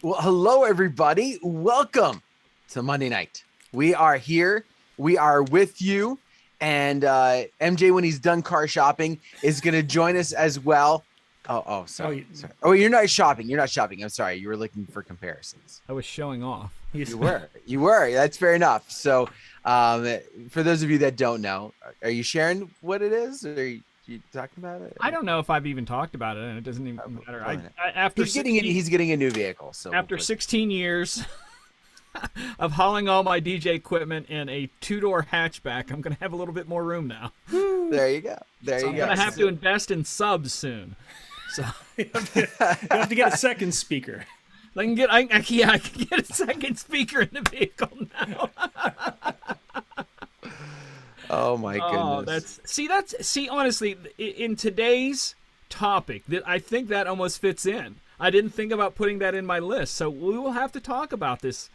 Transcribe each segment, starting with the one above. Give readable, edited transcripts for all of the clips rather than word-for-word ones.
Well, hello, everybody. Welcome to Monday night. We are here. We are with you. And MJ, when he's done car shopping, is going to join us as well. Sorry. Oh, you're not shopping. You're not shopping. I'm sorry. You were looking for comparisons. I was showing off. You were. That's fair enough. So for those of you that don't know, are you sharing what it is? Or are you talking about it? I don't know if I've even talked about it, and it doesn't even matter. After he's getting a new vehicle. So after 16 years of hauling all my DJ equipment in a two-door hatchback, I'm going to have a little bit more room now. There you go. I'm going to have to invest in subs soon. So you have to get a second speaker. I can get a second speaker in the vehicle now. Oh my goodness. See honestly, in today's topic, I think that almost fits in. I didn't think about putting that in my list, so we will have to talk about this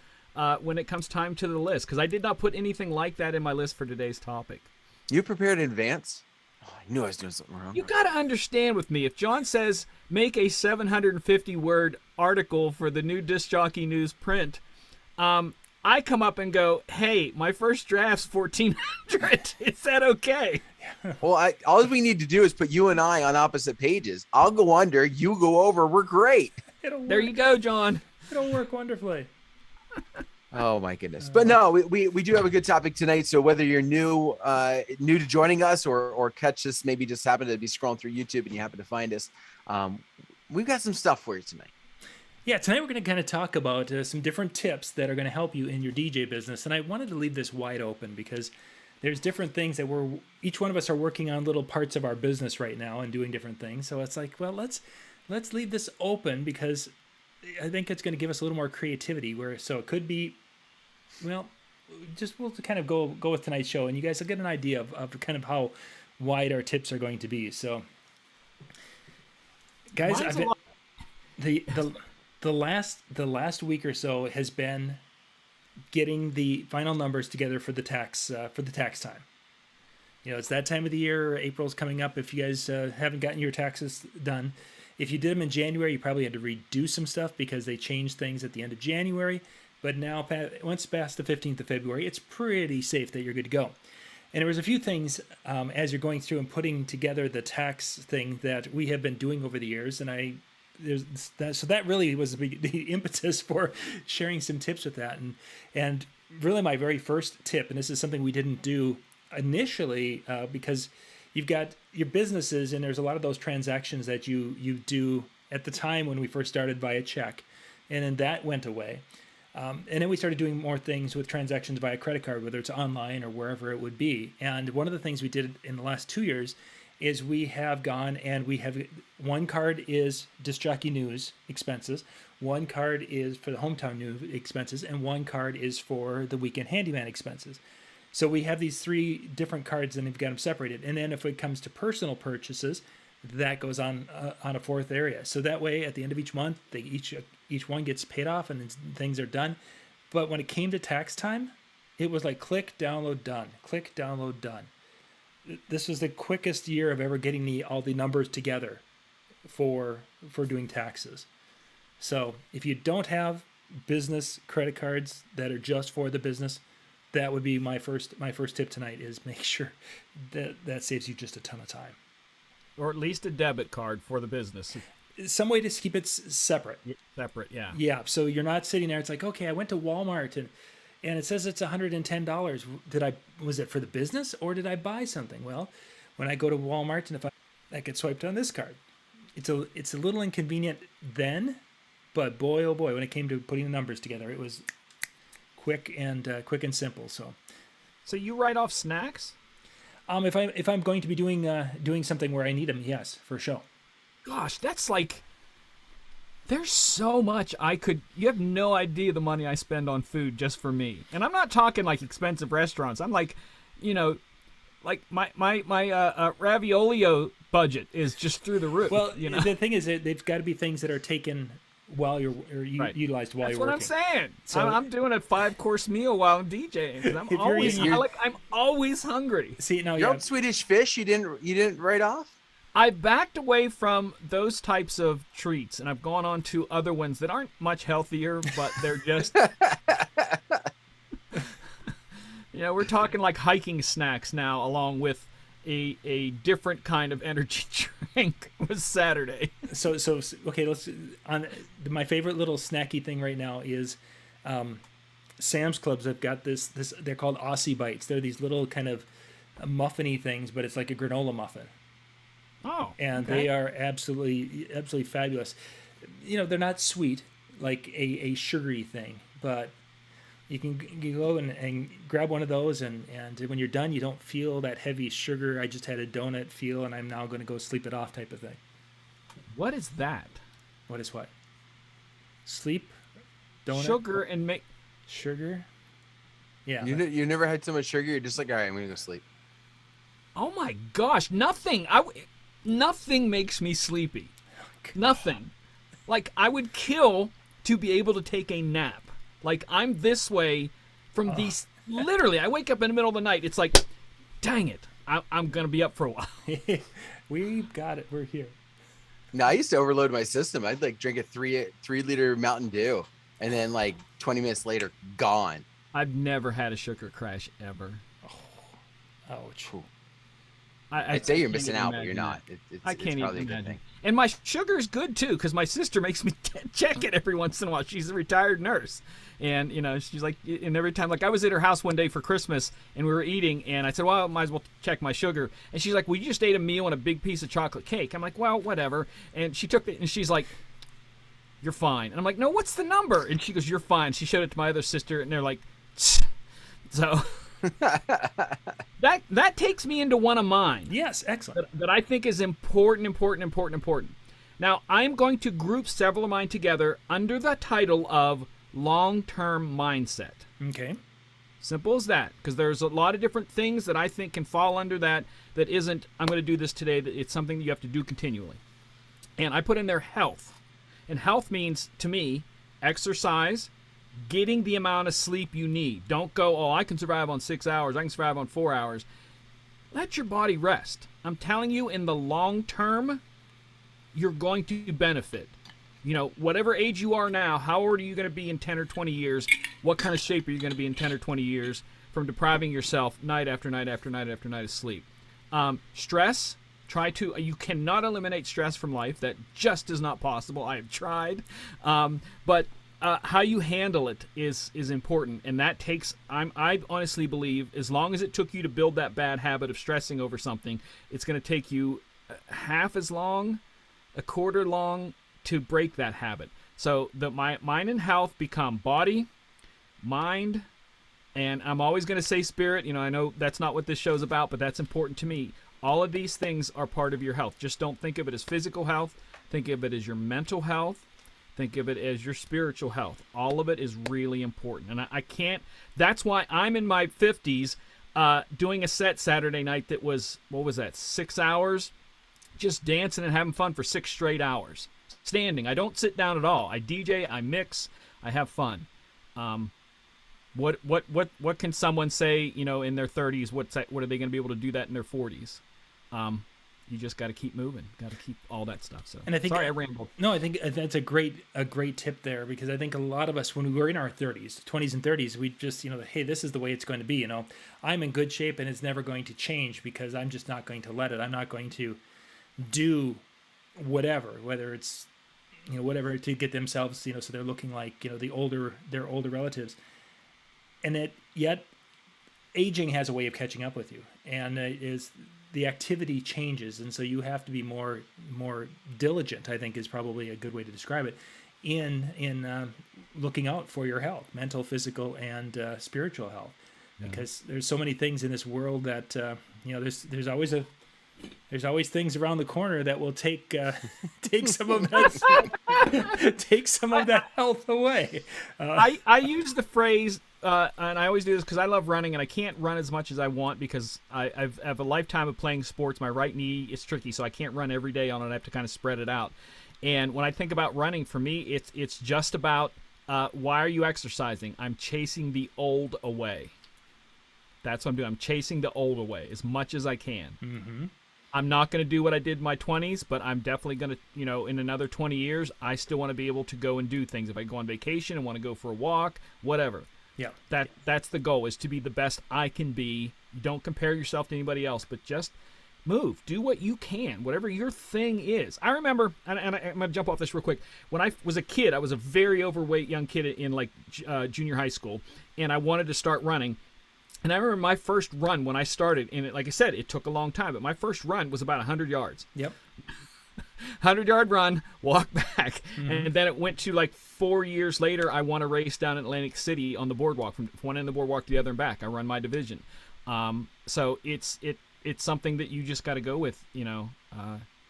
when it comes time to the list, because I did not put anything like that in my list for today's topic. You prepared in advance? Oh, I knew I was doing something wrong. You got to understand with me, if John says make a 750-word article for the new Disc Jockey News print, I come up and go, hey, my first draft's 1,400. Is that okay? Well, all we need to do is put you and I on opposite pages. I'll go under, you go over. We're great. There you go, John. It'll work wonderfully. Oh my goodness. But no, we do have a good topic tonight. So whether you're new to joining us or catch us, maybe just happen to be scrolling through YouTube and you happen to find us, we've got some stuff for you tonight. Yeah, tonight we're going to kind of talk about some different tips that are going to help you in your DJ business. And I wanted to leave this wide open because there's different things that each one of us are working on little parts of our business right now and doing different things. So it's like, well, let's leave this open because I think it's going to give us a little more creativity. So it could be, well, we'll kind of go with tonight's show, and you guys will get an idea of kind of how wide our tips are going to be. So, guys, the last week or so has been getting the final numbers together for the tax time. You know, it's that time of the year. April's coming up. If you guys haven't gotten your taxes done, if you did them in January, you probably had to redo some stuff because they changed things at the end of January. But now, once past the 15th of February, it's pretty safe that you're good to go. And there was a few things as you're going through and putting together the tax thing that we have been doing over the years, and so that really was the impetus for sharing some tips with that. And really my very first tip, and this is something we didn't do initially because you've got your businesses and there's a lot of those transactions that you do at the time when we first started via check, and then that went away. And then we started doing more things with transactions via credit card, whether it's online or wherever it would be. And one of the things we did in the last 2 years is we have gone and we have one card is Disc Jockey News expenses, one card is for the Hometown News expenses, and one card is for the Weekend Handyman expenses. So we have these three different cards and we've got them separated. And then if it comes to personal purchases, that goes on a fourth area. So that way at the end of each month, each one gets paid off and things are done. But when it came to tax time, it was like click, download, done. Click, download, done. This was the quickest year of ever getting all the numbers together for doing taxes. So if you don't have business credit cards that are just for the business, that would be my first tip tonight is make sure that saves you just a ton of time. Or at least a debit card for the business. Some way to keep it separate. Separate, yeah. Yeah, so you're not sitting there. It's like, okay, I went to Walmart and it says it's $110. Was it for the business or did I buy something? Well, when I go to Walmart and if I get swiped on this card, it's a little inconvenient then, but boy oh boy, when it came to putting the numbers together, it was quick and simple. So you write off snacks? If I'm going to be doing something where I need them, yes, for sure. Gosh, that's like, there's so much you have no idea the money I spend on food just for me. And I'm not talking like expensive restaurants. I'm like, like my raviolio budget is just through the roof. Well, the thing is that they've got to be things that are taken while you're utilized while That's you're working. That's what I'm saying. So I'm doing a 5-course meal while I'm DJing. 'Cause I'm always hungry. See now, Your own Swedish fish, you didn't write off? I've backed away from those types of treats, and I've gone on to other ones that aren't much healthier, but they're just, we're talking like hiking snacks now, along with a different kind of energy drink. Was Saturday. So okay, let's on my favorite little snacky thing right now is Sam's Clubs have got this they're called Aussie Bites. They're these little kind of muffiny things, but it's like a granola muffin. Oh, and okay. They are absolutely fabulous. They're not sweet like a sugary thing, but you can go and grab one of those, and when you're done, you don't feel that heavy sugar. I just had a donut feel, and I'm now going to go sleep it off type of thing. What is that? What is what? Sleep, donut, sugar, and make sugar. Yeah. You never had so much sugar. You're just like, all right, I'm gonna go sleep. Oh my gosh! Nothing makes me sleepy. Nothing. Like, I would kill to be able to take a nap. Like, I'm this way from these. Literally, I wake up in the middle of the night. It's like, dang it, I'm going to be up for a while. We've got it. We're here. No, I used to overload my system. I'd like drink a 3-liter Mountain Dew, and then like 20 minutes later, gone. I've never had a sugar crash ever. Ouch. I'd say you're missing out, but you're not. I can't it's probably even a good imagine. thing. And my sugar's good too, because my sister makes me check it every once in a while. She's a retired nurse, and she's like, and every time, like I was at her house one day for Christmas, and we were eating, and I said, well, I might as well check my sugar, and she's like, well, you just ate a meal and a big piece of chocolate cake. I'm like, well, whatever, and she took it, and she's like, you're fine, and I'm like, no, what's the number? And she goes, you're fine. She showed it to my other sister, and they're like, tch. So. That takes me into one of mine. Yes, excellent. That I think is important. Now, I'm going to group several of mine together under the title of long-term mindset. Okay. Simple as that, because there's a lot of different things that I think can fall under that isn't, I'm going to do this today, that it's something that you have to do continually. And I put in there health. And health means, to me, exercise, getting the amount of sleep you need. Don't go, oh, I can survive on 6 hours. I can survive on 4 hours. Let your body rest. I'm telling you, in the long term, you're going to benefit. Whatever age you are now, how old are you going to be in 10 or 20 years? What kind of shape are you going to be in 10 or 20 years from depriving yourself night after night after night after night of sleep? Stress, you cannot eliminate stress from life. That just is not possible. I have tried. But how you handle it is important, and that takes. I honestly believe, as long as it took you to build that bad habit of stressing over something, it's going to take you half as long, a quarter long, to break that habit. So mind and health become body, mind, and I'm always going to say spirit. I know that's not what this show's about, but that's important to me. All of these things are part of your health. Just don't think of it as physical health. Think of it as your mental health. Think of it as your spiritual health. All of it is really important. And I can't, that's why I'm in my 50s doing a set Saturday night that was, 6 hours? Just dancing and having fun for 6 straight hours. Standing. I don't sit down at all. I DJ, I mix, I have fun. What can someone say, in their 30s? What are they going to be able to do that in their 40s? You just got to keep moving. Got to keep all that stuff. So, and I think, sorry, I rambled. No, I think that's a great tip there, because I think a lot of us, when we were in our 30s, 20s and 30s, we just, hey, this is the way it's going to be. I'm in good shape and it's never going to change, because I'm just not going to let it. I'm not going to do whatever, whether it's, whatever to get themselves, so they're looking like, their older relatives. And yet aging has a way of catching up with you, and the activity changes, and so you have to be more diligent, I think is probably a good way to describe it, in looking out for your health, mental, physical, and spiritual health, because there's so many things in this world that there's always things around the corner that will take some of that take some of that health away. I use the phrase. And I always do this because I love running, and I can't run as much as I want because I have a lifetime of playing sports. My right knee is tricky, so I can't run every day on it. I have to kind of spread it out. And when I think about running, for me, it's just about why are you exercising? I'm chasing the old away. That's what I'm doing. I'm chasing the old away as much as I can. Mm-hmm. I'm not going to do what I did in my 20s, but I'm definitely going to, in another 20 years, I still want to be able to go and do things. If I go on vacation and want to go for a walk, whatever. Yeah. That's the goal, is to be the best I can be. Don't compare yourself to anybody else, but just move. Do what you can, whatever your thing is. I remember, and I'm going to jump off this real quick. When I was a kid, I was a very overweight young kid in like junior high school, and I wanted to start running. And I remember my first run when I started, and like I said, it took a long time, but my first run was about 100 yards. Yep. 100-yard run, walk back. And then it went to like 4 years later, I won a race down in Atlantic City on the boardwalk, from one end of the boardwalk to the other and back. I run my division. So it's something that you just got to go with,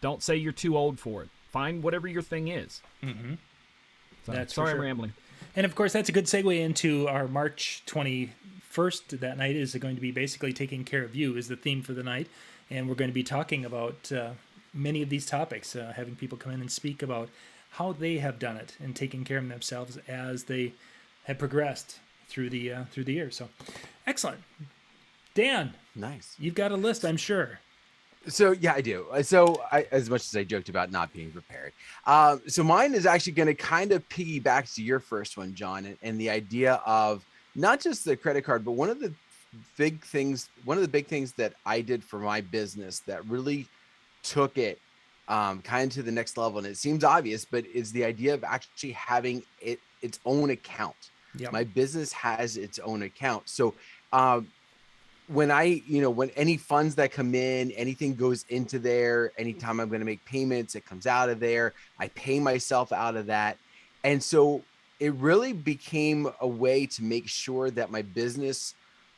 don't say you're too old for it. Find whatever your thing is. Mm-hmm. So, That's sorry, for sure. I'm rambling. And of course, that's a good segue into our March 21st. That night is going to be basically taking care of you is the theme for the night. And we're going to be talking about many of these topics, having people come in and speak about how they have done it and taking care of themselves as they have progressed through the year. So excellent. Dan, Nice. you've got a list, I'm sure. So yeah, I do. So as much as I joked about not being prepared, so mine is actually going to kind of piggyback to your first one, John, and the idea of not just the credit card, but one of the big things that I did for my business that really took it kind of to the next level. And it seems obvious, but is the idea of actually having its own account. Yep. My business has its own account. So when when any funds that come in, anything goes into there, anytime I'm going to make payments, it comes out of there. I pay myself out of that. And so it really became a way to make sure that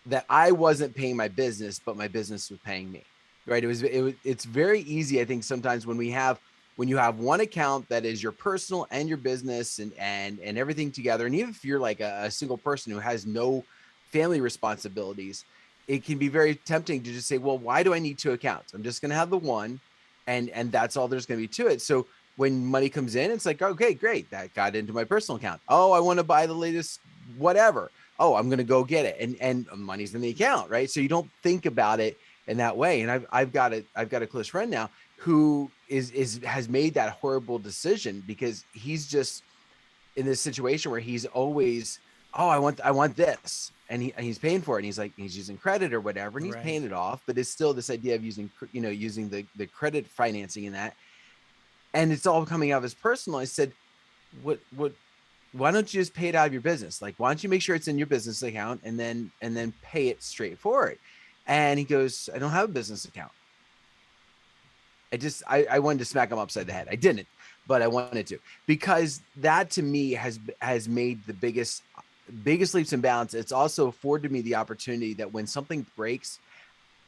that I wasn't paying my business, but my business was paying me, right? It's very easy. I think sometimes when you have one account that is your personal and your business and everything together. And even if you're like a single person who has no family responsibilities, it can be very tempting to just say, well, why do I need two accounts? I'm just going to have the one, and that's all there's going to be to it. So when money comes in, it's like, okay, great. That got into my personal account. Oh, I want to buy the latest whatever. Oh, I'm going to go get it. And money's in the account, right? So you don't think about it in that way. And I've got a close friend now who has made that horrible decision because he's just in this situation where he's always, oh, I want this. And he's paying for it. And he's using credit or whatever, and he's paying it off, but it's still this idea of using the credit financing in that. And it's all coming out of his personal. I said, why don't you just pay it out of your business? Like, why don't you make sure it's in your business account and then pay it straightforward? And he goes, I don't have a business account. I wanted to smack him upside the head. I didn't, but I wanted to, because that to me has made the biggest leaps and bounds. It's also afforded me the opportunity that when something breaks,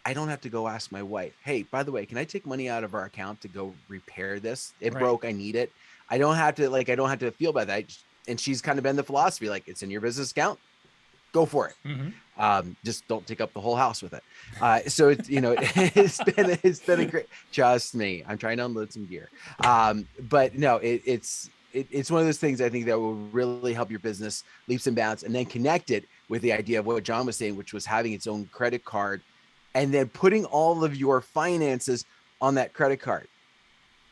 I don't have to go ask my wife, hey, by the way, can I take money out of our account to go repair this? It broke. I need it. I don't have to feel bad that. And she's kind of been the philosophy, like, it's in your business account, go for it. Mm-hmm. Just don't take up the whole house with it. So it's, it's been a great, trust me, I'm trying to unload some gear. But no, it's one of those things I think that will really help your business leaps and bounds, and then connect it with the idea of what John was saying, which was having its own credit card and then putting all of your finances on that credit card.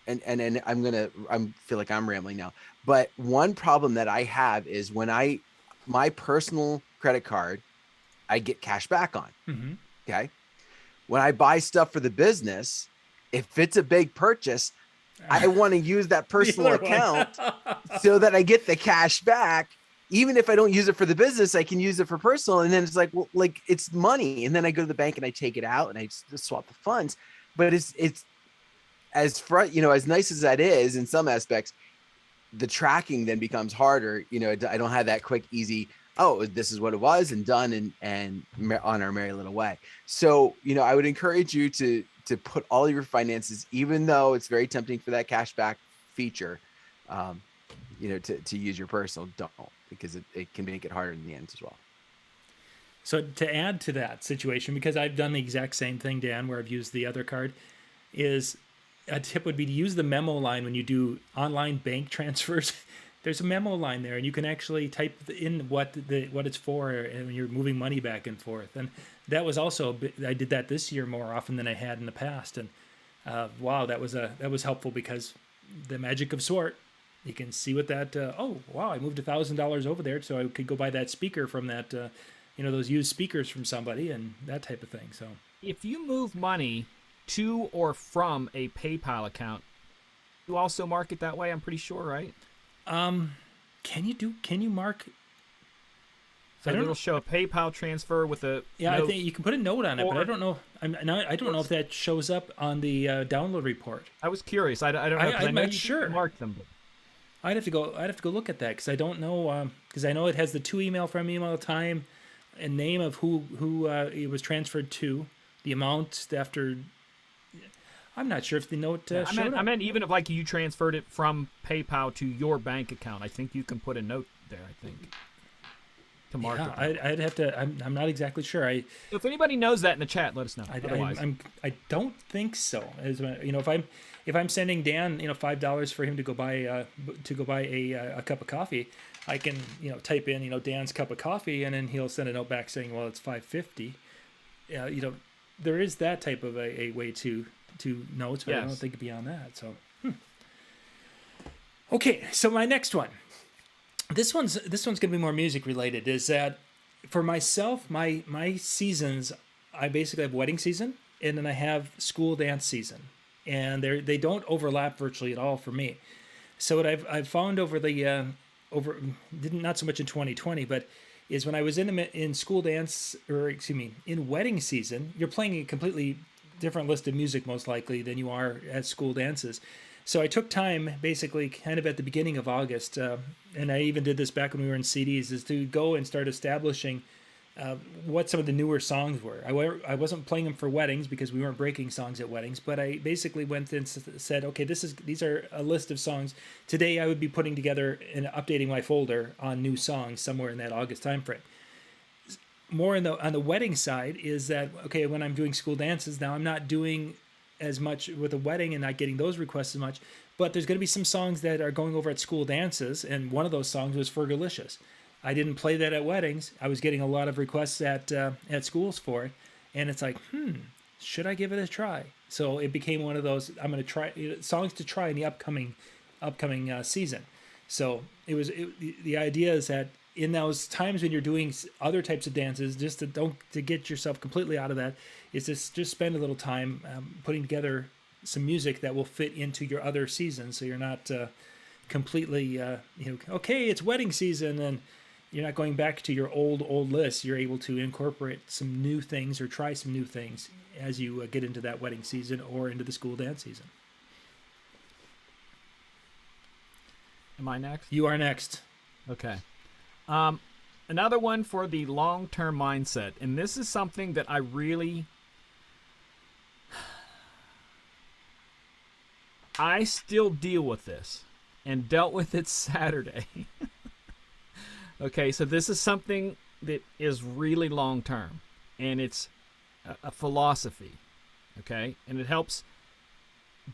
And I feel like I'm rambling now, but one problem that I have is when my personal credit card, I get cash back on. Mm-hmm. Okay. When I buy stuff for the business, if it's a big purchase, I want to use that personal account so that I get the cash back. Even if I don't use it for the business, I can use it for personal. And then it's like, well, like, it's money. And then I go to the bank and I take it out and I just swap the funds. But it's as nice as that is in some aspects, the tracking then becomes harder. I don't have that quick, easy, oh, this is what it was and done and on our merry little way. So, I would encourage you to put all your finances, even though it's very tempting for that cashback feature, to use your personal, don't, because it can make it harder in the end as well. So to add to that situation, because I've done the exact same thing, Dan, where I've used the other card, is a tip would be to use the Memo Line when you do online bank transfers. There's a Memo Line there, and you can actually type in what it's for, and when you're moving money back and forth. And that was also, I did that this year more often than I had in the past. And Wow, that was helpful because the magic of sort. You can see what that. Oh wow, I moved $1,000 over there, so I could go buy that speaker from that. Those used speakers from somebody and that type of thing. So If you move money to or from a PayPal account, you also mark it that way. I'm pretty sure, right? can you mark? So I don't it'll know. show a PayPal transfer with a Yeah, note. I think you can put a note on it, but I Or- don't know. I don't know if that shows up on the download report. I was curious. I don't know. 'Cause I'm know not you sure. can mark them. But I'd have to go look at that because I don't know because I know it has the to email from email time and name of who it was transferred to, the amount after. I'm not sure if the note showed I up. meant even if like you transferred it from PayPal to your bank account, I think you can put a note there. I think to mark Yeah, it. I'd have to. I'm not exactly sure. If anybody knows that in the chat, let us know. Otherwise, I don't think so. If I'm sending Dan $5 for him to go buy a cup of coffee, I can type in Dan's cup of coffee and then he'll send a note back saying, well, it's $5.50. There is that type of a way to notes, but I don't Yes. think beyond that. So okay, so my next one. This one's going to be more music related. Is that for myself? My seasons, I basically have wedding season, and then I have school dance season, and they don't overlap virtually at all for me. So what I've found over the not so much in 2020, but is when I was in school dance, or excuse me, in wedding season, you're playing a completely different list of music most likely than you are at school dances. So I took time, basically, kind of at the beginning of August, and I even did this back when we were in CDs, is to go and start establishing what some of the newer songs were. I wasn't playing them for weddings because we weren't breaking songs at weddings, but I basically went and said, okay, these are a list of songs. Today I would be putting together and updating my folder on new songs somewhere in that August timeframe. More on the wedding side is that, okay, when I'm doing school dances, now I'm not doing as much with a wedding and not getting those requests as much, but there's going to be some songs that are going over at school dances, and one of those songs was Fergalicious. I didn't play that at weddings. I was getting a lot of requests at schools for it, and it's like, should I give it a try? So it became one of those I'm going to try songs to try in the upcoming season. So the idea is that in those times when you're doing other types of dances, just to get yourself completely out of that, is just spend a little time putting together some music that will fit into your other seasons, so you're not completely okay, it's wedding season and you're not going back to your old list. You're able to incorporate some new things or try some new things as you get into that wedding season or into the school dance season. am I next? You are next. Okay. Another one for the long-term mindset, and this is something that I still deal with this and dealt with it Saturday. Okay, so this is something that is really long-term, and it's a philosophy, okay? And it helps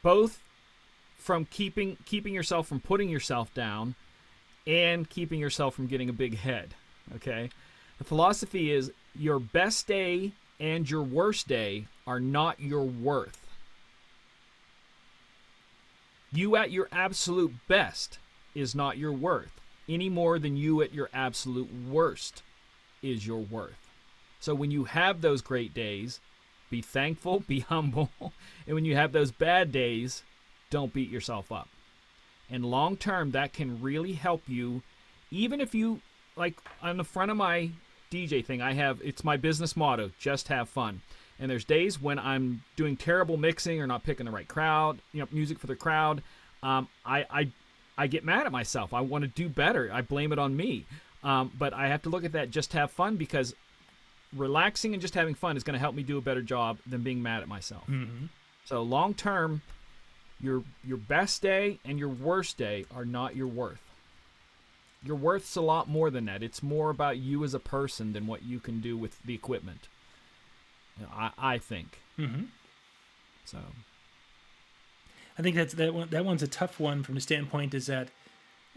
both from keeping yourself from putting yourself down and keeping yourself from getting a big head, okay? The philosophy is your best day and your worst day are not your worth. You at your absolute best is not your worth, any more than you at your absolute worst is your worth. So when you have those great days, be thankful, be humble, and when you have those bad days, don't beat yourself up. And long term, that can really help you. Even if you, like on the front of my DJ thing, it's my business motto, just have fun. And there's days when I'm doing terrible mixing or not picking the right crowd, music for the crowd. I get mad at myself. I want to do better. I blame it on me. But I have to look at that, just have fun, because relaxing and just having fun is going to help me do a better job than being mad at myself. Mm-hmm. So long term, your best day and your worst day are not your worth. Your worth's a lot more than that. It's more about you as a person than what you can do with the equipment. I think. Mm-hmm. So I think that one's a tough one from the standpoint is that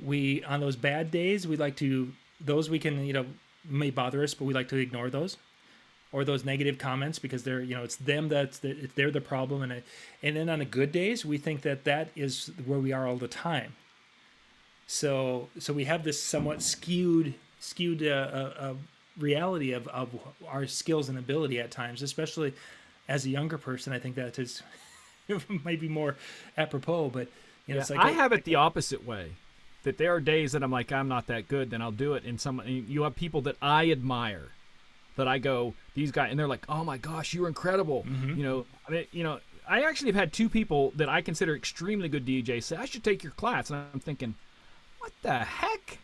we, on those bad days, we can may bother us, but we like to ignore those. or those negative comments because they're, it's them they're the problem. And then on the good days, we think that is where we are all the time. So we have this somewhat skewed reality of our skills and ability at times, especially as a younger person. I think that is might be more apropos, but it's like I have it the opposite way. That there are days that I'm like, I'm not that good, then I'll do it. And you have people that I admire, that I go, these guys, and they're like, oh my gosh, you're incredible. I actually have had two people that I consider extremely good DJs say, I should take your class. And I'm thinking, what the heck?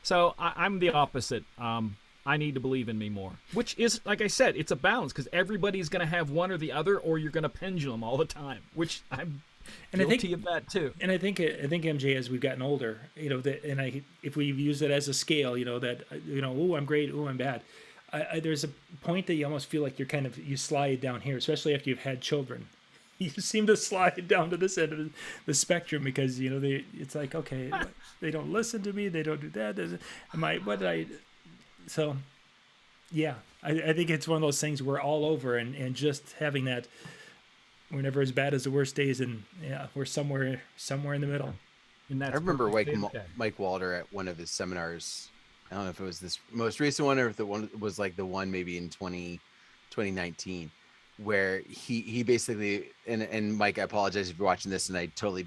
So I'm the opposite. I need to believe in me more, which is, like I said, it's a balance because everybody's going to have one or the other, or you're going to pendulum all the time, which I'm guilty of that too. And I think MJ, as we've gotten older, if we use it as a scale, oh, I'm great, oh, I'm bad. There's a point that you almost feel like you slide down here, especially after you've had children. You seem to slide down to this end of the spectrum because it's like, okay, they don't listen to me, they don't do that. So, yeah, I think it's one of those things we're all over, and just having that, we're never as bad as the worst days, and we're somewhere in the middle. And I remember Mike Walter at one of his seminars. I don't know if it was this most recent one or if the one was like the one maybe in 2019, where he basically, and Mike, I apologize if you're watching this and I totally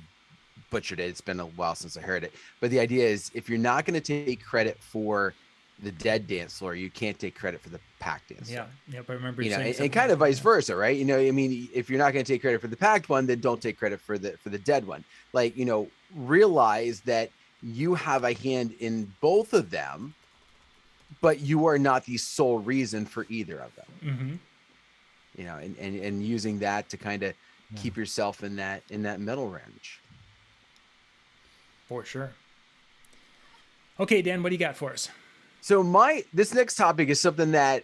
butchered it. It's been a while since I heard it. But the idea is, if you're not going to take credit for the dead dance floor, you can't take credit for the packed dance floor. Yeah, I remember saying and kind of vice versa, right? If you're not going to take credit for the packed one, then don't take credit for the dead one. Like, realize that you have a hand in both of them, but you are not the sole reason for either of them. Mm-hmm. And using that to kind of keep yourself in that middle range. For sure. Okay, Dan, what do you got for us? So this next topic is something that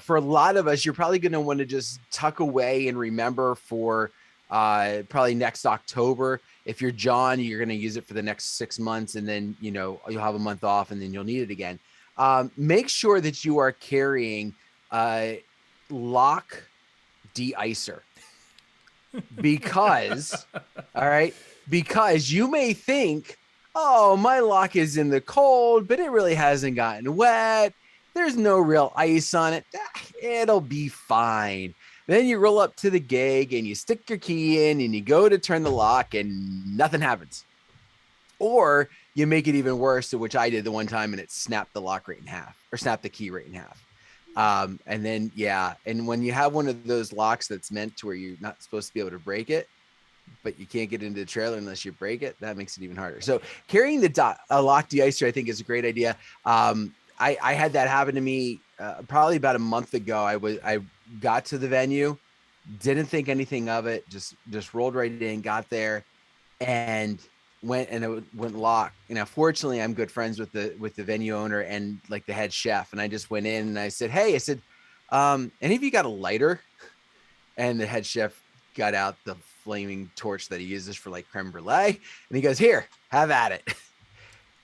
for a lot of us, you're probably going to want to just tuck away and remember for probably next October. If you're John, you're going to use it for the next 6 months, and then you'll have a month off, and then you'll need it again. Make sure that you are carrying lock de-icer because you may think, oh, my lock is in the cold, but it really hasn't gotten wet. There's no real ice on it. It'll be fine. Then you roll up to the gig and you stick your key in and you go to turn the lock and nothing happens. Or you make it even worse, which I did the one time, and it snapped the lock right in half, or snapped the key right in half. And then, and when you have one of those locks that's meant to where you're not supposed to be able to break it, but you can't get into the trailer unless you break it, that makes it even harder. So carrying a lock de-icer, I think, is a great idea. I had that happen to me probably about a month ago. I got to the venue, didn't think anything of it, just rolled right in, got there, and went lock. Fortunately, I'm good friends with the venue owner and like the head chef, and I just went in and I said, hey, any of you got a lighter? And the head chef got out the flaming torch that he uses for like creme brulee, and he goes, here, have at it.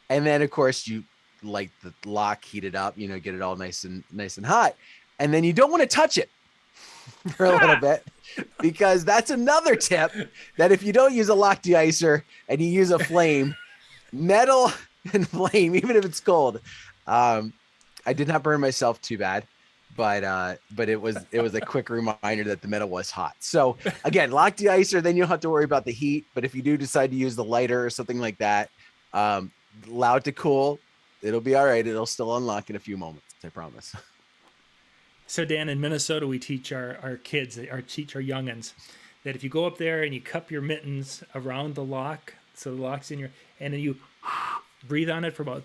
And then of course you light the lock, heat it up, get it all nice and hot, and then you don't want to touch it for a little bit, because that's another tip, that if you don't use a lock de-icer and you use a flame, metal and flame, even if it's cold. I did not burn myself too bad, but it was a quick reminder that the metal was hot. So again, lock de-icer, then you don't have to worry about the heat. But if you do decide to use the lighter or something like that, allow it to cool. It'll be all right. It'll still unlock in a few moments, I promise. So Dan, in Minnesota, we teach our kids, teach our youngins, that if you go up there and you cup your mittens around the lock, so the lock's in and then you breathe on it for about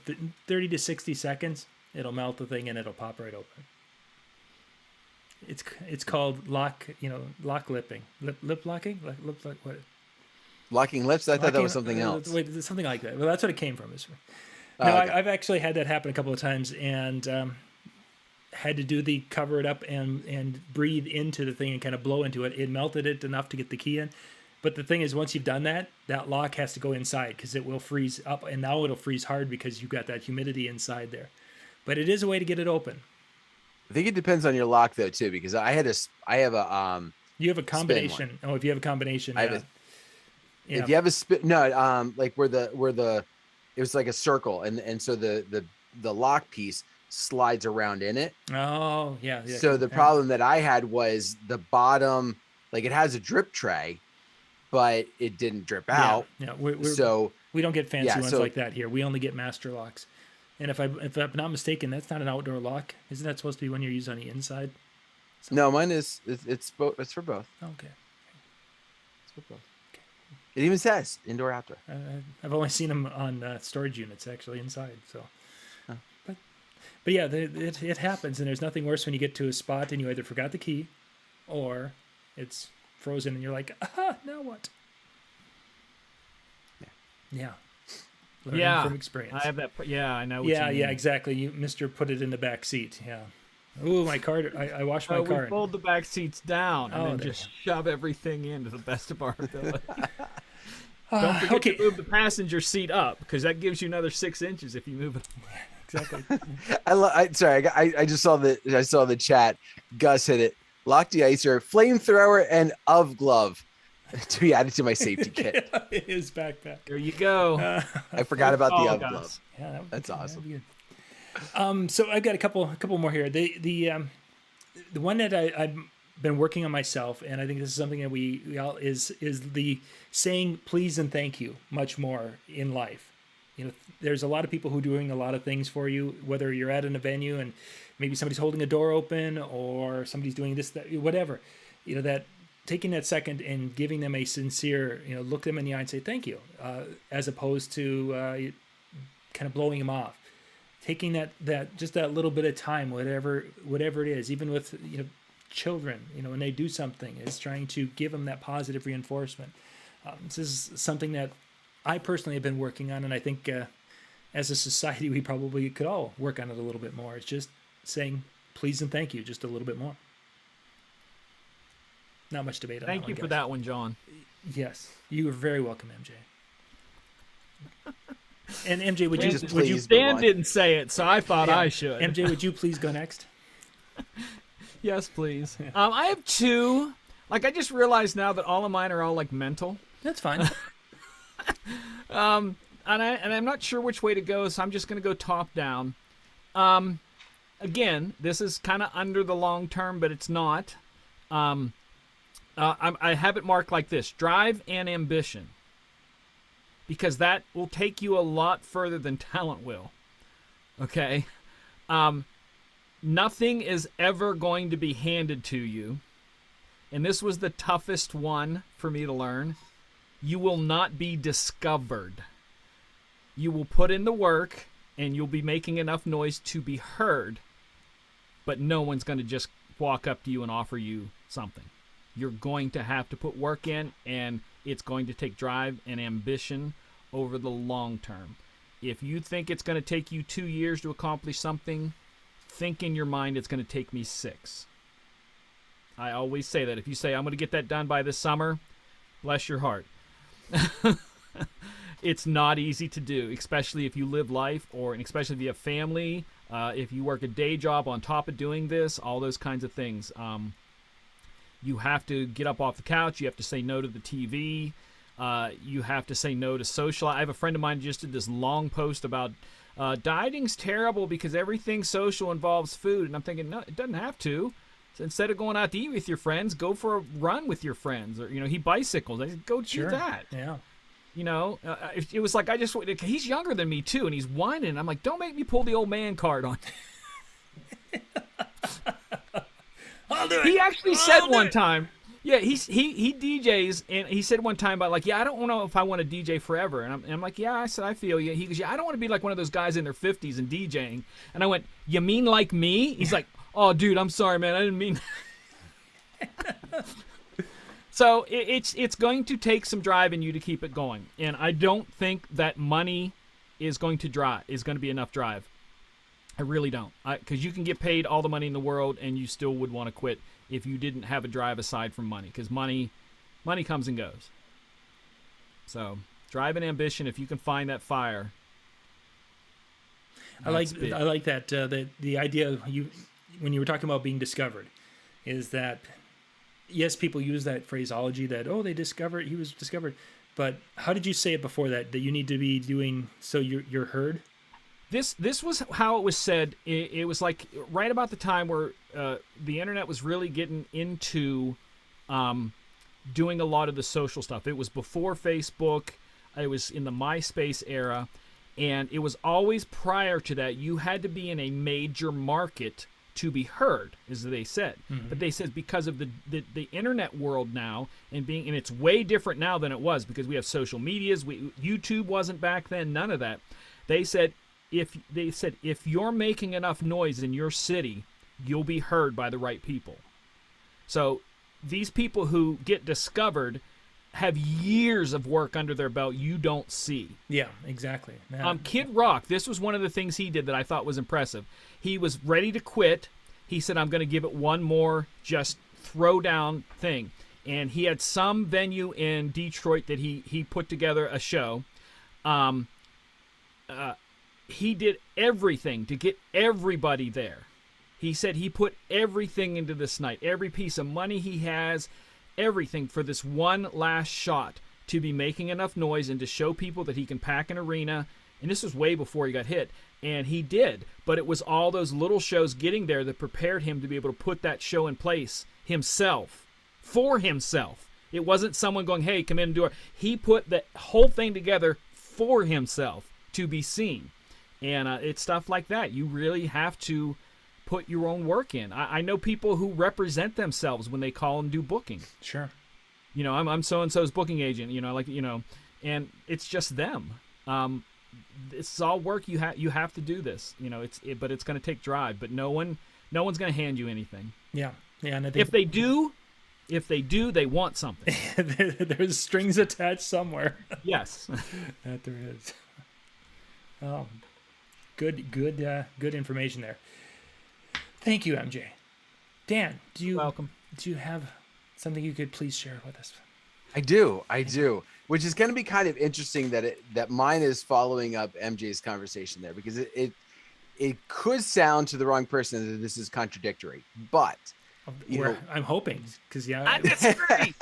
30 to 60 seconds, it'll melt the thing and it'll pop right open. It's called lock lipping. Lip locking? What? Locking lips? I thought that was something else. Wait, something like that. Well, that's what it came from. No, okay. I've actually had that happen a couple of times, and had to do the cover it up and breathe into the thing and kind of blow into it. It melted it enough to get the key in. But the thing is, once you've done that lock has to go inside because it will freeze up, and now it'll freeze hard because you've got that humidity inside there. But it is a way to get it open. I think it depends on your lock though too, because I have a You have a spin one. combination. Oh, if you have a combination, I have yeah. If you have a spin, no, like where the it was like a circle, and so the lock piece slides around in it. Oh, yeah. So the problem that I had was the bottom, like it has a drip tray, but it didn't drip out. Yeah, we don't get fancy ones like that here. We only get master locks. And if I'm not mistaken, that's not an outdoor lock. Isn't that supposed to be one you're using on the inside? No, mine is it's both. It's for both. Okay. It's for both. Okay. It even says indoor outdoor. I've only seen them on storage units actually inside. So, but yeah, it happens, and there's nothing worse when you get to a spot and you either forgot the key, or it's frozen and you're like, now what? Yeah. Learning from experience. I have that. Yeah, I know. What yeah, you mean. yeah, exactly. You, Mr. Put it in the back seat. Yeah. Ooh, my car. I washed my car. We fold the back seats down and then there. just shove everything in to the best of our ability. Don't forget to move the passenger seat up, because that gives you another 6 inches if you move it. Exactly. I just saw the chat. Gus hit it. Lock deicer, flamethrower, and of glove to be added to my safety kit. His backpack. There you go. I forgot about the of Gus. glove. Yeah, that's awesome. That'd be good. So I've got a couple more here. The one that I've been working on myself, and I think this is something that we all is the saying please and thank you much more in life. You know, there's a lot of people who are doing a lot of things for you, whether you're at a venue and maybe somebody's holding a door open or somebody's doing this, that, whatever. You know, that taking that second and giving them a sincere, look them in the eye and say thank you, as opposed to kind of blowing them off. Taking that just that little bit of time, whatever it is, even with children, when they do something, is trying to give them that positive reinforcement. This is something that I personally have been working on, and I think as a society we probably could all work on it a little bit more. It's just saying please and thank you just a little bit more. Not much debate on that. Thank you for that one, John. Yes, you are very welcome, MJ. And MJ, would you please? Dan didn't say it, so I thought I should. MJ, would you please go next? Yes, please. I have two. Like, I just realized now that all of mine are all like mental. That's fine. And I'm not sure which way to go, so I'm just gonna go top down. Again, this is kind of under the long term, but it's not. I have it marked like this: drive and ambition. Because that will take you a lot further than talent will. Okay? Nothing is ever going to be handed to you. And this was the toughest one for me to learn. You will not be discovered. You will put in the work, and you'll be making enough noise to be heard. But no one's going to just walk up to you and offer you something. You're going to have to put work in, and it's going to take drive and ambition over the long term. If you think it's going to take you 2 years to accomplish something, think in your mind it's going to take me 6. I always say that. If you say, I'm going to get that done by this summer, bless your heart. It's not easy to do, especially if you live life, and especially if you have family, if you work a day job on top of doing this, all those kinds of things. You have to get up off the couch. You have to say no to the TV. You have to say no to social. I have a friend of mine just did this long post about dieting's terrible because everything social involves food. And I'm thinking, no, it doesn't have to. So instead of going out to eat with your friends, go for a run with your friends. Or, he bicycles. I said, go do that. Yeah. It was like he's younger than me too, and he's whining. I'm like, don't make me pull the old man card on you. I'll do it. He actually said one time, yeah, he DJs, and he said one time about I don't know if I want to DJ forever. And I'm like, yeah, I said, I feel you. He goes, yeah, I don't want to be like one of those guys in their 50s and DJing. And I went, you mean like me? He's like, oh, dude, I'm sorry, man. I didn't mean. So it's going to take some drive in you to keep it going. And I don't think that money is going to be enough drive. I really don't. Because you can get paid all the money in the world and you still would want to quit if you didn't have a drive aside from money. Because money comes and goes. So drive and ambition, if you can find that fire. I like that the idea of when you were talking about being discovered, is that yes, people use that phraseology that he was discovered, but how did you say it before that you need to be doing so you're heard? This was how it was said. It was like right about the time where the internet was really getting into doing a lot of the social stuff. It was before Facebook. It was in the MySpace era. And it was always prior to that, you had to be in a major market to be heard, as they said. Mm-hmm. But they said because of the internet world now, and it's way different now than it was because we have social medias. YouTube wasn't back then, none of that. They said if you're making enough noise in your city, you'll be heard by the right people. So these people who get discovered have years of work under their belt you don't see. Yeah, exactly. Kid Rock, this was one of the things he did that I thought was impressive. He was ready to quit. He said, I'm going to give it one more just throw down thing. And he had some venue in Detroit that he put together a show. He did everything to get everybody there. He said he put everything into this night, every piece of money he has, everything for this one last shot to be making enough noise and to show people that he can pack an arena. And this was way before he got hit. And he did. But it was all those little shows getting there that prepared him to be able to put that show in place himself, for himself. It wasn't someone going, hey, come in and do it. He put the whole thing together for himself to be seen. And it's stuff like that. You really have to put your own work in. I know people who represent themselves when they call and do booking. Sure. You know, I'm so-and-so's booking agent, and it's just them. It's all work. You have to do this, but it's going to take drive, but no one's going to hand you anything. Yeah. Yeah. And I think if they do, they want something. There's strings attached somewhere. Yes. That there is. Oh, good information there. Thank you, MJ. Dan, welcome. Do you have something you could please share with us? I do. Which is going to be kind of interesting that mine is following up MJ's conversation there, because it could sound to the wrong person that this is contradictory, but I'm hoping, because I disagree.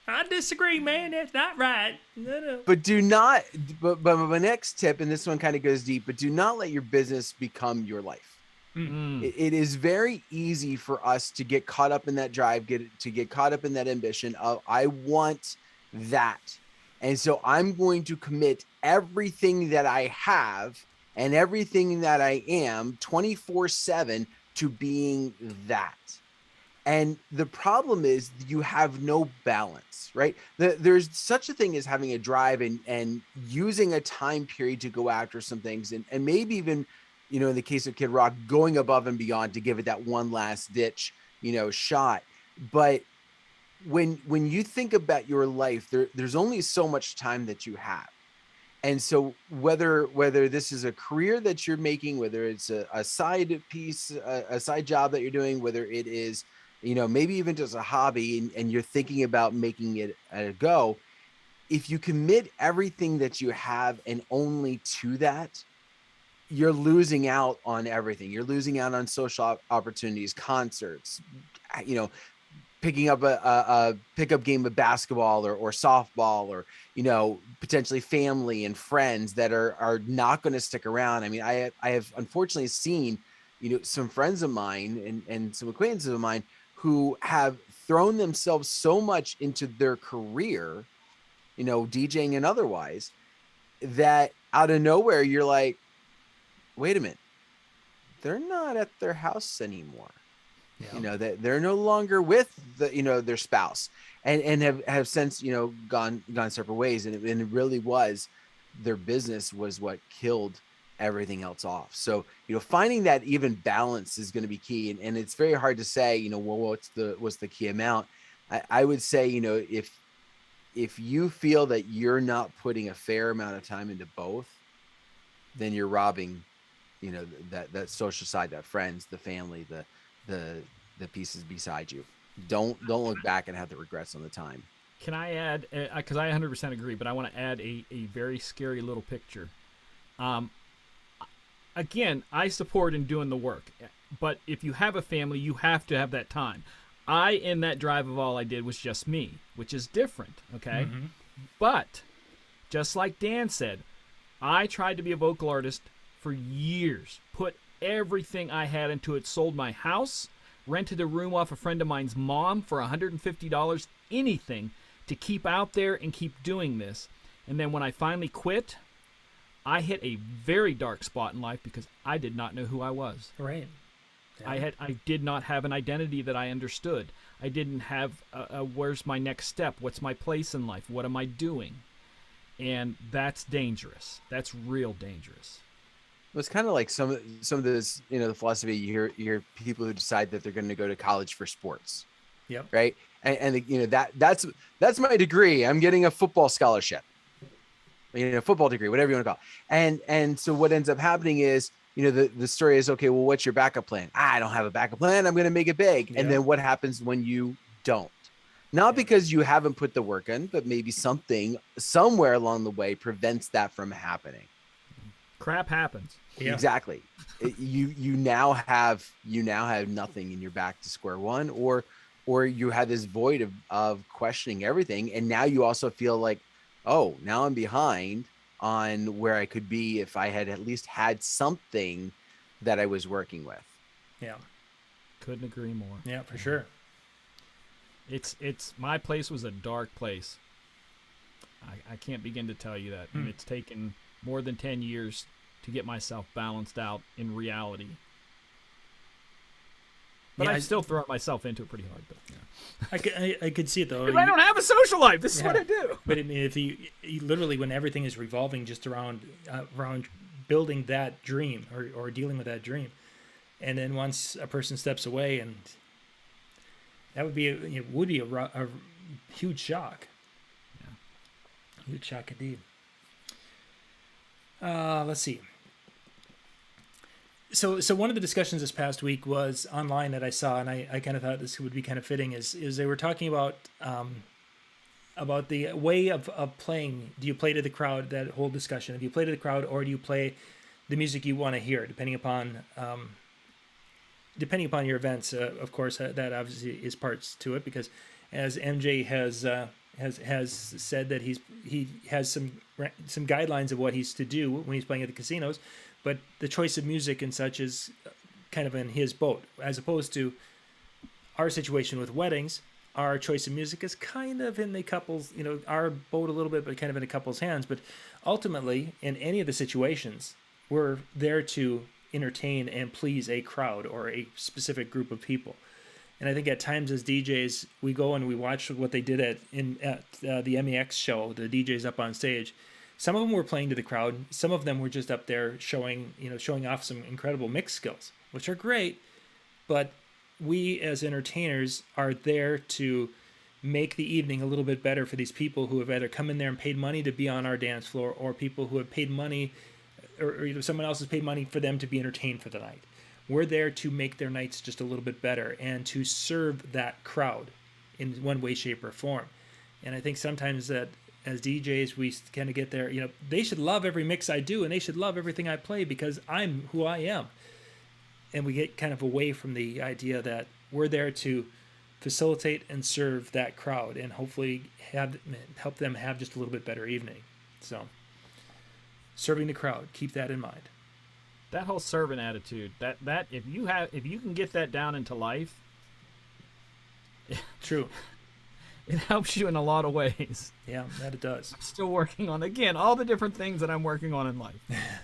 I disagree, man. That's not right. No. But do not. But my next tip, and this one kind of goes deep, but do not let your business become your life. Mm-hmm. It is very easy for us to get caught up in that drive, get caught up in that ambition of I want that. And so I'm going to commit everything that I have and everything that I am 24/7 to being that. And the problem is you have no balance, right? There's such a thing as having a drive and using a time period to go after some things, and maybe even, in the case of Kid Rock, going above and beyond to give it that one last ditch, shot. But when you think about your life, there's only so much time that you have. And so whether this is a career that you're making, whether it's a side piece, a side job that you're doing, whether it is, maybe even just a hobby and you're thinking about making it a go, if you commit everything that you have and only to that, you're losing out on everything. You're losing out on social opportunities, concerts, picking up a pickup game of basketball or softball, or, potentially family and friends that are not going to stick around. I mean, I have unfortunately seen, some friends of mine and some acquaintances of mine who have thrown themselves so much into their career, DJing and otherwise, that out of nowhere, you're like, wait a minute, they're not at their house anymore. Yeah. That they're no longer with their spouse and have since, gone separate ways. And it really was their business was what killed everything else off. So, finding that even balance is going to be key. And it's very hard to say, what's the key amount. I would say, if you feel that you're not putting a fair amount of time into both, then you're robbing, that social side, that friends, the family, the pieces beside you. Don't look back and have the regrets on the time. Can I add, because I 100% agree, but I want to add a very scary little picture. Again, I support in doing the work, But if you have a family, you have to have that time. In that drive of all I did was just me, which is different, okay? Mm-hmm. But, just like Dan said, I tried to be a vocal artist for years. Put everything I had into it. Sold my house, rented a room off a friend of mine's mom for $150, anything to keep out there and keep doing this. And then when I finally quit, I hit a very dark spot in life because I did not know who I was. Right. Yeah. I did not have an identity that I understood. I didn't have where's my next step? What's my place in life? What am I doing? And that's dangerous. That's real dangerous. It's kind of like some of this, the philosophy you hear people who decide that they're going to go to college for sports. Yep. Right. And that's my degree. I'm getting a football scholarship, football degree, whatever you want to call it. And so what ends up happening is, the story is, okay, well, what's your backup plan? I don't have a backup plan. I'm going to make it big. Yeah. And then what happens when you don't? Not because you haven't put the work in, but maybe something somewhere along the way prevents that from happening. Crap happens. Yeah. Exactly. You now have nothing and you're back to square one, or you have this void of questioning everything. And now you also feel like, oh, now I'm behind on where I could be if I had at least had something that I was working with. Yeah. Couldn't agree more. Yeah, for sure. It's my place was a dark place. I can't begin to tell you that. And it's taken more than 10 years to get myself balanced out in reality. But Yeah, I'm still throwing myself into it pretty hard. But, yeah. I could see it though. I don't have a social life. This is what I do. But I mean, if you literally, when everything is revolving just around building that dream or dealing with that dream, and then once a person steps away, and that would be a huge shock. Yeah. Huge shock indeed. Let's see. So one of the discussions this past week was online that I saw, and I kind of thought this would be kind of fitting, is they were talking about the way of playing. Do you play to the crowd? That whole discussion. Do you play to the crowd, or do you play the music you want to hear, depending upon your events? Of course, that obviously is parts to it, because as MJ has said that he has some guidelines of what he's to do when he's playing at the casinos. But the choice of music and such is kind of in his boat, as opposed to our situation with weddings. Our choice of music is kind of in the couple's, our boat a little bit, but kind of in the couple's hands. But ultimately, in any of the situations, we're there to entertain and please a crowd or a specific group of people. And I think at times as DJs, we go and we watch what they did at the MEX show, the DJs up on stage. Some of them were playing to the crowd. Some of them were just up there showing off some incredible mix skills, which are great. But we as entertainers are there to make the evening a little bit better for these people who have either come in there and paid money to be on our dance floor, or people who have paid money, or someone else has paid money for them to be entertained for the night. We're there to make their nights just a little bit better and to serve that crowd in one way, shape, or form. And I think sometimes that as DJs, we kind of get there, they should love every mix I do and they should love everything I play because I'm who I am. And we get kind of away from the idea that we're there to facilitate and serve that crowd and hopefully help them have just a little bit better evening. So, serving the crowd, keep that in mind. That whole servant attitude, that if you can get that down into life, True. It helps you in a lot of ways. Yeah, that it does. I'm still working on, again, all the different things that I'm working on in life.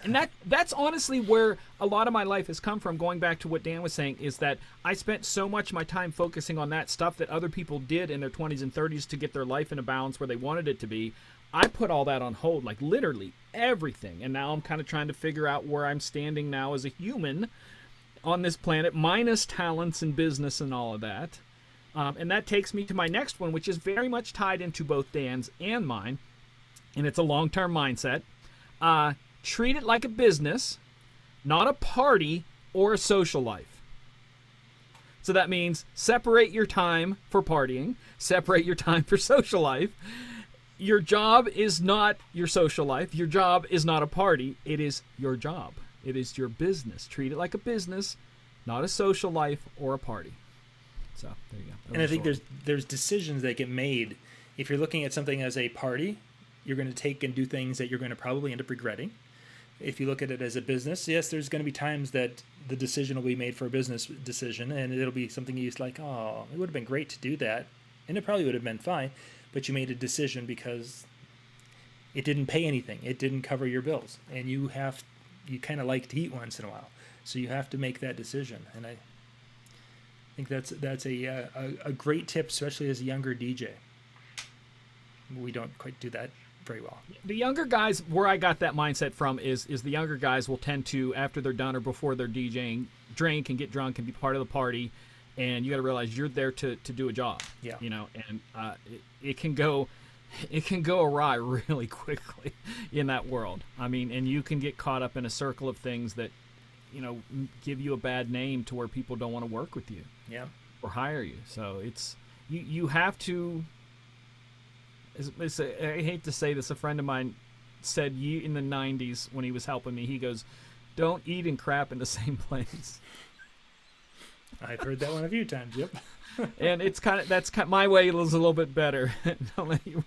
And that's honestly where a lot of my life has come from, going back to what Dan was saying, is that I spent so much of my time focusing on that stuff that other people did in their 20s and 30s to get their life in a balance where they wanted it to be. I put all that on hold, like literally everything. And now I'm kind of trying to figure out where I'm standing now as a human on this planet, minus talents and business and all of that. And that takes me to my next one, which is very much tied into both Dan's and mine, and it's a long-term mindset. Treat it like a business, not a party or a social life. So that means separate your time for partying, separate your time for social life. Your job is not your social life. Your job is not a party. It is your job. It is your business. Treat it like a business, not a social life or a party. So there you go. And I think there's decisions that get made. If you're looking at something as a party, you're going to take and do things that you're going to probably end up regretting. If you look at it as a business, yes, there's going to be times that the decision will be made for a business decision, and it'll be something you just like, oh, it would have been great to do that, and it probably would have been fine, but you made a decision because it didn't pay anything, it didn't cover your bills, and you kind of like to eat once in a while, so you have to make that decision. And I think that's a great tip, especially as a younger DJ. We don't quite do that very well. The younger guys, where I got that mindset from is the younger guys will tend to, after they're done or before they're DJing, drink and get drunk and be part of the party, and you got to realize you're there to do a job. Yeah. You know, and it can go awry really quickly in that world. I mean, and you can get caught up in a circle of things that, you know, give you a bad name to where people don't want to work with you. Yeah. Or hire you. So it's you have to. I hate to say this. A friend of mine said in the 90s when he was helping me, he goes, "Don't eat and crap in the same place." I've heard that one a few times. Yep. And my way was a little bit better. Don't let you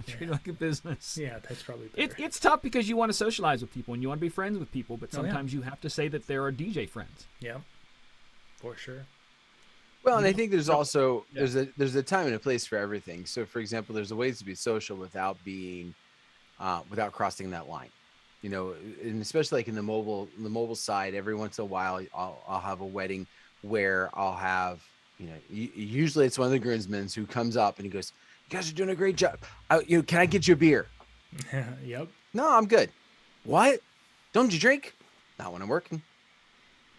treat it like a business. Yeah, that's probably better. It's tough because you want to socialize with people and you want to be friends with people, but sometimes you have to say that there are DJ friends. Yeah, for sure. Well, and I think there's also there's a time and a place for everything. So, for example, there's a ways to be social without being without crossing that line. You know, and especially like in the mobile side, every once in a while, I'll have a wedding where I'll have, you know, usually it's one of the groomsmen who comes up and he goes, "You guys are doing a great job. Can I get you a beer?" Yep. "No, I'm good." "What? Don't you drink?" "Not when I'm working."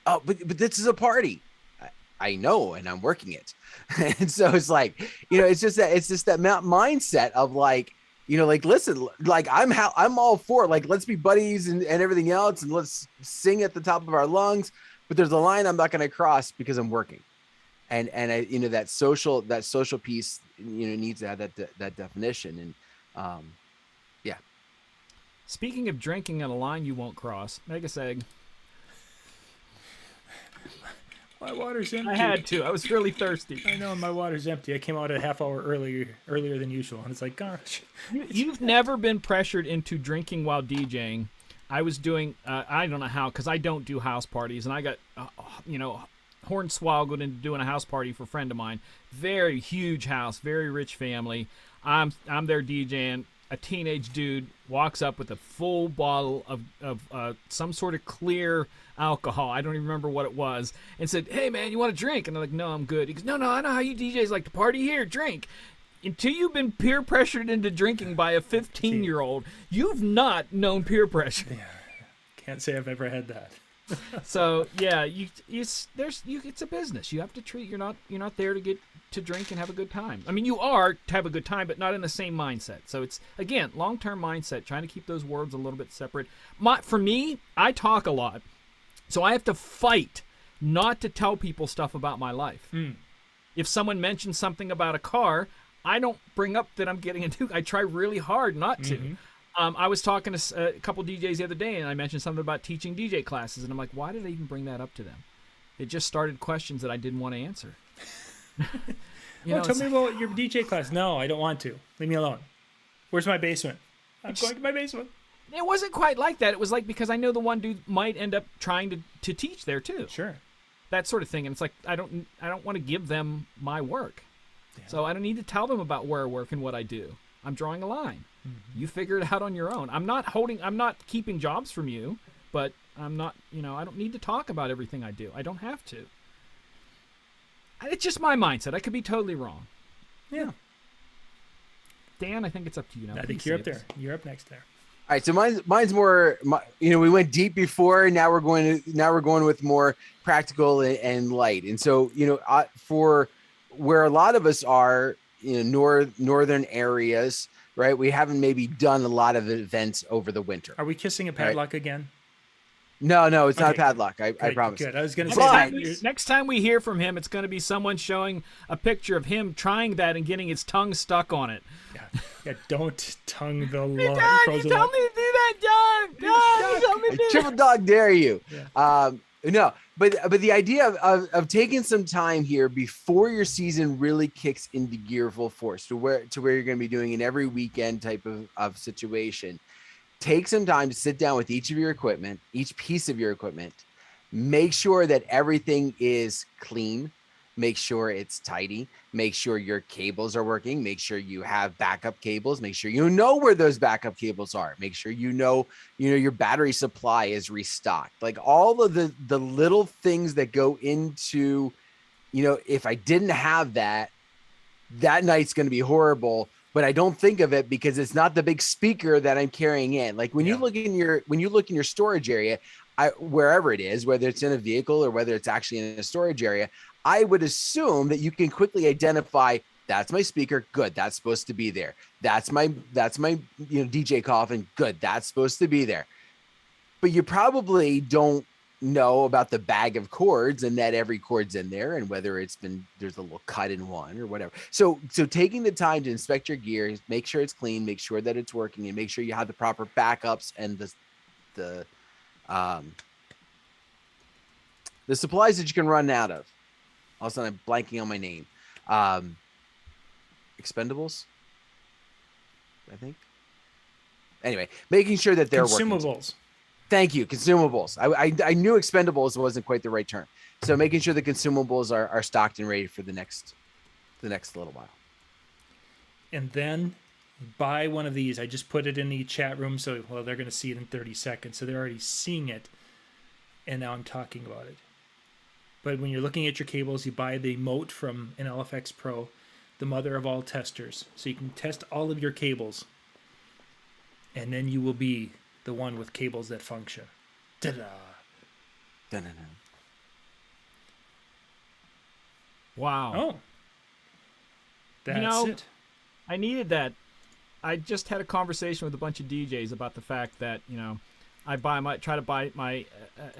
"Oh, but this is a party." I know, and I'm working it. And so it's like, you know, it's just that mindset of like, you know, like, listen, like I'm all for, like, let's be buddies and everything else. And let's sing at the top of our lungs. But there's a line I'm not going to cross because I'm working. And I, you know, that social piece, you know, needs to have that definition. And yeah. Speaking of drinking on a line you won't cross, Mega Seg. My water's empty. I had to. I was really thirsty. I know, my water's empty. I came out a half hour earlier than usual, and it's like, gosh. You've never been pressured into drinking while DJing. I was doing, I don't know how, because I don't do house parties, and I got, you know, hornswoggled into doing a house party for a friend of mine. Very huge house, very rich family. I'm there DJing. A teenage dude walks up with a full bottle of some sort of clear alcohol. I don't even remember what it was, and said, "Hey man, you want a drink?" And I'm like, "No, I'm good." He goes, No, I know how you DJs like to party. Here, drink." Until you've been peer pressured into drinking by a 15-year-old, you've not known peer pressure. Yeah, can't say I've ever had that. So yeah, it's a business. You have to treat. You're not there to drink and have a good time. I mean, you are to have a good time, but not in the same mindset. So it's, again, long-term mindset, trying to keep those words a little bit separate. For me, I talk a lot, so I have to fight not to tell people stuff about my life. If someone mentions something about a car, I don't bring up that I'm getting into. I try really hard not to. Mm-hmm. I was talking to a couple DJs the other day, and I mentioned something about teaching DJ classes, and I'm like, why did I even bring that up to them? It just started questions that I didn't want to answer. Tell me about your DJ class. No, I don't want to. Leave me alone. Where's my basement? I'm going to my basement. It wasn't quite like that. It was like, because I know the one dude might end up trying to teach there too. Sure. That sort of thing. And it's like, I don't want to give them my work. Yeah. So I don't need to tell them about where I work and what I do. I'm drawing a line. Mm-hmm. You figure it out on your own. I'm not keeping jobs from you, but I'm not, I don't need to talk about everything I do. I don't have to. It's just my mindset. I could be totally wrong. Yeah. Dan, I think it's up to you now. I think you're up there. You're up next there. All right, so mine's more. We went deep before. Now we're going with more practical and light. And so, for where a lot of us are, northern areas, right? We haven't maybe done a lot of events over the winter. Are we kissing a padlock again? No, it's not a padlock. I promise. Good. I was going to say next time we hear from him, it's going to be someone showing a picture of him trying that and getting his tongue stuck on it. Yeah, don't tongue the Don, you told me to do that, John. Don, you told me to do that. Triple dog dare you. Yeah. No, but the idea of taking some time here before your season really kicks into gear full force to where you're going to be doing an every weekend type of situation. Take some time to sit down with each piece of your equipment, make sure that everything is clean, make sure it's tidy, make sure your cables are working, make sure you have backup cables, make sure you know where those backup cables are, make sure you know your battery supply is restocked. Like all of the little things that go into, if I didn't have that night's going to be horrible. But I don't think of it because it's not the big speaker that I'm carrying in. Like when you look in your storage area, wherever it is, whether it's in a vehicle or whether it's actually in a storage area, I would assume that you can quickly identify that's my speaker. Good. That's supposed to be there. That's my DJ coffin. Good. That's supposed to be there. But you probably don't know about the bag of cords and that every cord's in there and whether there's a little cut in one or whatever. So taking the time to inspect your gear, make sure it's clean, make sure that it's working, and make sure you have the proper backups and the supplies that you can run out of. Also, I'm blanking on my name. Expendables, I think. Anyway, making sure that they're consumables. Working. Thank you, consumables. I knew expendables wasn't quite the right term. So making sure the consumables are stocked and ready for the next little while. And then buy one of these. I just put it in the chat room, so they're going to see it in 30 seconds. So they're already seeing it, and now I'm talking about it. But when you're looking at your cables, you buy the Moat from an LFX Pro, the mother of all testers. So you can test all of your cables, and then you will be the one with cables that function. Ta-da! Da-da-da. Wow. Oh. That's it. I needed that. I just had a conversation with a bunch of DJs about the fact that, I try to buy my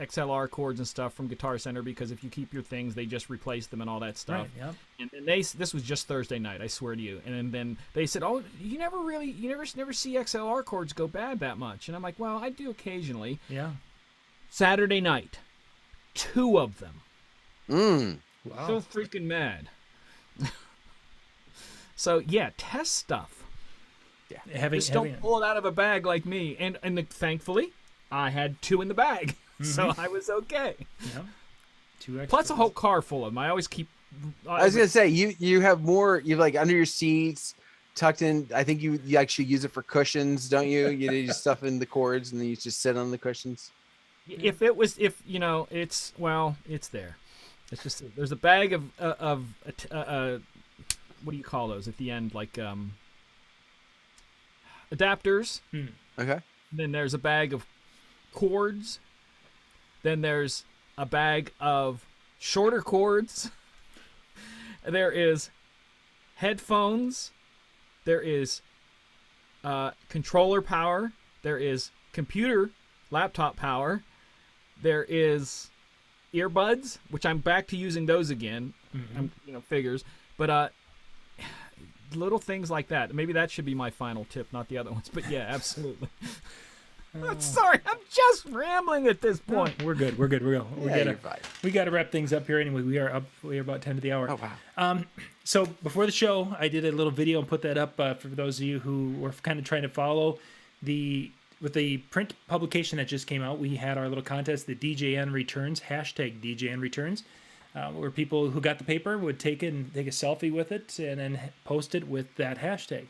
XLR cords and stuff from Guitar Center because if you keep your things, they just replace them and all that stuff. Right, yep. And this was just Thursday night, I swear to you. And then they said, "Oh, you never see XLR cords go bad that much." And I'm like, "Well, I do occasionally." Yeah. Saturday night, 2 of them. Wow. So freaking mad. So yeah, test stuff. Yeah. Just don't pull it out of a bag like me. And thankfully, I had 2 in the bag, so I was okay. Yeah. 2 extra. Plus a whole car full of them. I always keep. I was gonna say you have more. You like under your seats, tucked in. I think you actually use it for cushions, don't you? You just stuff in the cords and then you just sit on the cushions. If it's there. It's just there's a bag of what do you call those at the end, like adapters. Okay. Then there's a bag of cords. Then there's a bag of shorter cords. There is headphones. There is controller power. There is computer laptop power. There is earbuds, which I'm back to using those again. Figures. But little things like that. Maybe that should be my final tip, not the other ones. But yeah, absolutely. Sorry, I'm just rambling at this point. No, we're good. We're good. You're fine. We got to wrap things up here anyway. We are about 10 to the hour. Oh wow. So before the show, I did a little video and put that up for those of you who were kind of trying to follow with the print publication that just came out. We had our little contest, the DJN Returns, hashtag DJN Returns, where people who got the paper would take a selfie with it and then post it with that hashtag.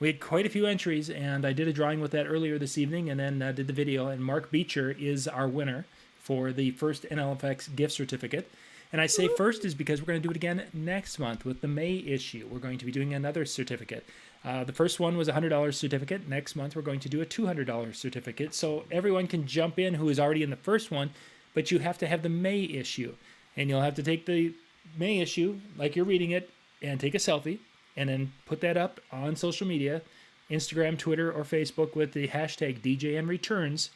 We had quite a few entries, and I did a drawing with that earlier this evening and then did the video, and Mark Beecher is our winner for the first NLFX gift certificate. And I say first is because we're going to do it again next month with the May issue. We're going to be doing another certificate. The first one was a $100 certificate. Next month, we're going to do a $200 certificate. So everyone can jump in who is already in the first one, but you have to have the May issue. And you'll have to take the May issue, like you're reading it, and take a selfie, and then put that up on social media, Instagram, Twitter, or Facebook with the hashtag DJNReturns,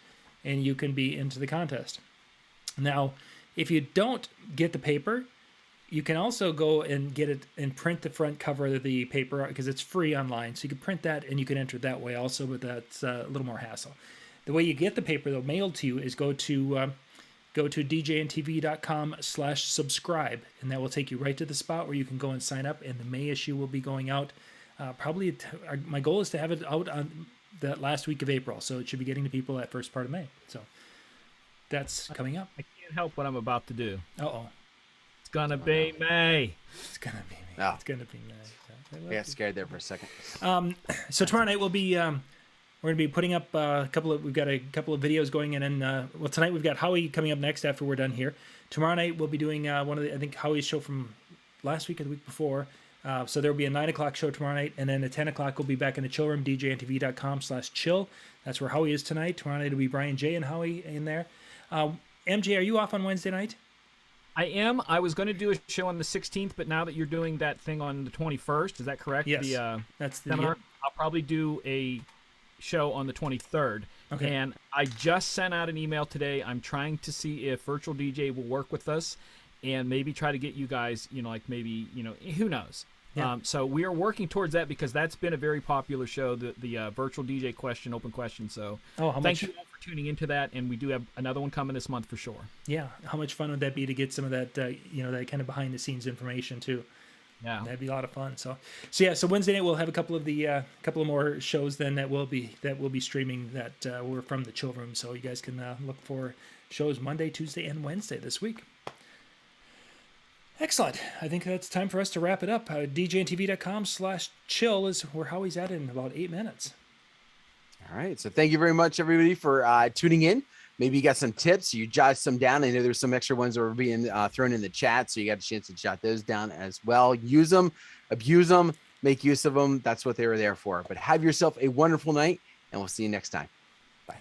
and you can be into the contest. Now, if you don't get the paper, you can also go and get it and print the front cover of the paper because it's free online. So you can print that and you can enter it that way also, but that's a little more hassle. The way you get the paper, though, mailed to you is go to go to djntv.com/subscribe, and that will take you right to the spot where you can go and sign up. And the May issue will be going out. My goal is to have it out on that last week of April, so it should be getting to people that first part of May. So that's coming up. I can't help what I'm about to do. Uh-oh. It's gonna be May. It's gonna be May. Oh. It's gonna be May. I got scared there for a second. So tomorrow night we'll be we're going to be putting up we've got a couple of videos going, and then well, tonight we've got Howie coming up next after we're done here. Tomorrow night we'll be doing one of the, I think, Howie's show from last week or the week before. So there'll be a 9 o'clock show tomorrow night, and then at 10 o'clock we'll be back in the chill room, djntv.com/chill. That's where Howie is tonight. Tomorrow night it'll be Brian J and Howie in there. MJ, are you off on Wednesday night? I am. I was going to do a show on the 16th, but now that you're doing that thing on the 21st, is that correct? Yes. That's the seminar. I'll probably do a show on the 23rd. Okay. And I just sent out an email today. I'm trying to see if Virtual DJ will work with us and maybe try to get you guys, who knows? Yeah. So we are working towards that because that's been a very popular show, the Virtual DJ question, open question. So thank you all for tuning into that, and we do have another one coming this month for sure. Yeah, how much fun would that be to get some of that, that kind of behind the scenes information too? Yeah, that'd be a lot of fun. So Wednesday night we'll have a couple of more shows then that will be streaming that were from the chill room. So you guys can look for shows Monday, Tuesday, and Wednesday this week. Excellent. I think that's time for us to wrap it up. djntv.com/chill is where Howie's at in about 8 minutes. All right. So thank you very much, everybody, for tuning in. Maybe you got some tips. You jot some down. I know there's some extra ones that were being thrown in the chat, so you got a chance to jot those down as well. Use them, abuse them, make use of them. That's what they were there for. But have yourself a wonderful night, and we'll see you next time. Bye.